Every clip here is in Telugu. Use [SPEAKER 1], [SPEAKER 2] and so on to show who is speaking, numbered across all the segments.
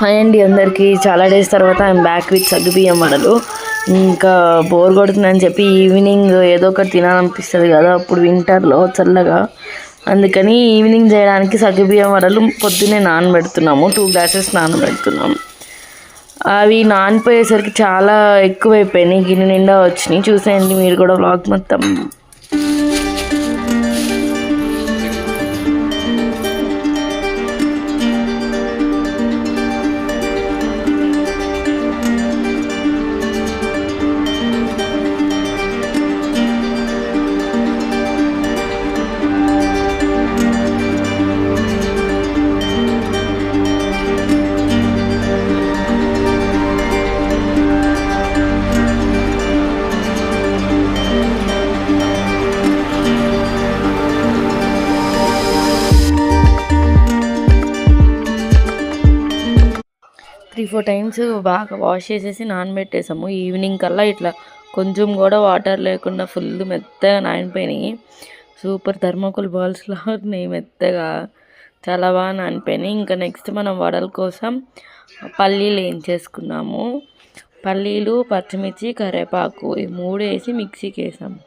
[SPEAKER 1] హాయ్ అండి అందరికీ. చాలా డేస్ తర్వాత ఐఎమ్ బ్యాక్ విత్ సగ్గుబియ్యం వడలు. ఇంకా బోర్ కొడుతుందని చెప్పి ఈవినింగ్ ఏదో ఒకటి తినాలనిపిస్తుంది కదా, అప్పుడు వింటర్లో చల్లగా. అందుకని ఈవినింగ్ చేయడానికి సగ్గుబియ్యం వడలు పొద్దున్నే నానబెడుతున్నాము. 2 గ్లాసెస్ నానబెడుతున్నాము. అవి నానిపోయేసరికి చాలా ఎక్కువైపోయినాయి, గిన్నె నిండా వచ్చినాయి. చూసేయండి మీరు కూడా వ్లాగ్ మొత్తం. 3-4 టైమ్స్ బాగా వాష్ చేసేసి నానబెట్టేసాము. ఈవినింగ్ కల్లా ఇట్లా కొంచెం కూడా వాటర్ లేకుండా ఫుల్ మెత్తగా నానిపోయినాయి. సూపర్ థర్మాకోల్ బాల్స్లా ఉన్నాయి, మెత్తగా చాలా బాగా నానిపోయినాయి. ఇంకా నెక్స్ట్ మనం వడల కోసం పల్లీలు వేయించేసుకున్నాము. పల్లీలు, పచ్చిమిర్చి, కరివేపాకు ఈ 3 వేసి మిక్సీకి వేసాము.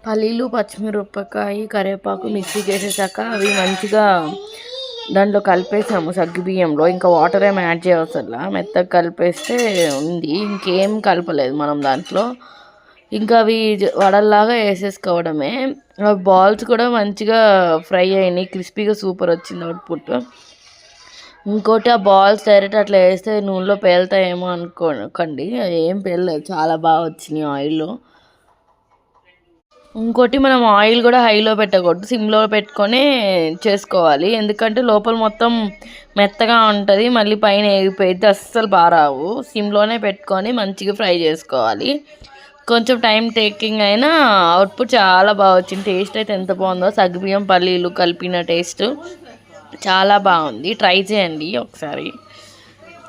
[SPEAKER 1] పల్లీలు, పచ్చిమిరపకాయ, కరివేపాకు మిక్సీకి వేసేసాక అవి మంచిగా దాంట్లో కలిపేసాము సగ్గుబియ్యంలో. ఇంకా వాటర్ ఏమి యాడ్ చేయవసరలా, మెత్తగా కలిపేస్తే ఉంది, ఇంకేం కలపలేదు మనం దాంట్లో. ఇంకా అవి వడల్లాగా వేసేసుకోవడమే. బాల్స్ కూడా మంచిగా ఫ్రై అయినాయి, క్రిస్పీగా సూపర్ వచ్చింది అవుట్పుట్. ఇంకోటి, ఆ బాల్స్ డైరెక్ట్ అట్లా వేస్తే నూనెలో పేలుతాయేమో అనుకోకండి, ఏం పేలలేదు, చాలా బాగా వచ్చినాయి ఆయిల్లో. ఇంకోటి, మనం ఆయిల్ కూడా హైలో పెట్టకూడదు, సిమ్లో పెట్టుకొని చేసుకోవాలి. ఎందుకంటే లోపల మొత్తం మెత్తగా ఉంటుంది, మళ్ళీ పైన ఎగిపోయితే అస్సలు బాగా రావు. సిమ్లోనే పెట్టుకొని మంచిగా ఫ్రై చేసుకోవాలి. కొంచెం టైం టేకింగ్ అయినా అవుట్పుట్ చాలా బాగా వచ్చింది. టేస్ట్ అయితే ఎంత బాగుందో, సగ్గుబియ్యం పల్లీలు కలిపిన టేస్ట్ చాలా బాగుంది. ట్రై చేయండి ఒకసారి,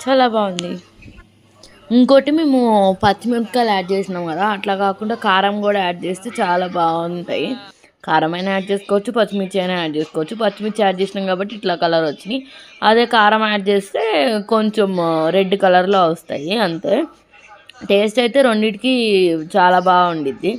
[SPEAKER 1] చాలా బాగుంది. ఇంకోటి, మేము పచ్చిమిరపకాయలు యాడ్ చేసినాం కదా, అట్లా కాకుండా కారం కూడా యాడ్ చేస్తే చాలా బాగుంటాయి. కారం అయినా యాడ్ చేసుకోవచ్చు, పచ్చిమిర్చి అయినా యాడ్ చేసుకోవచ్చు. పచ్చిమిర్చి యాడ్ చేసినాం కాబట్టి ఇట్లా కలర్ వచ్చినాయి. అదే కారం యాడ్ చేస్తే కొంచెం రెడ్ కలర్లో వస్తాయి, అంతే. టేస్ట్ అయితే రెండింటికి చాలా బాగుండిద్ది.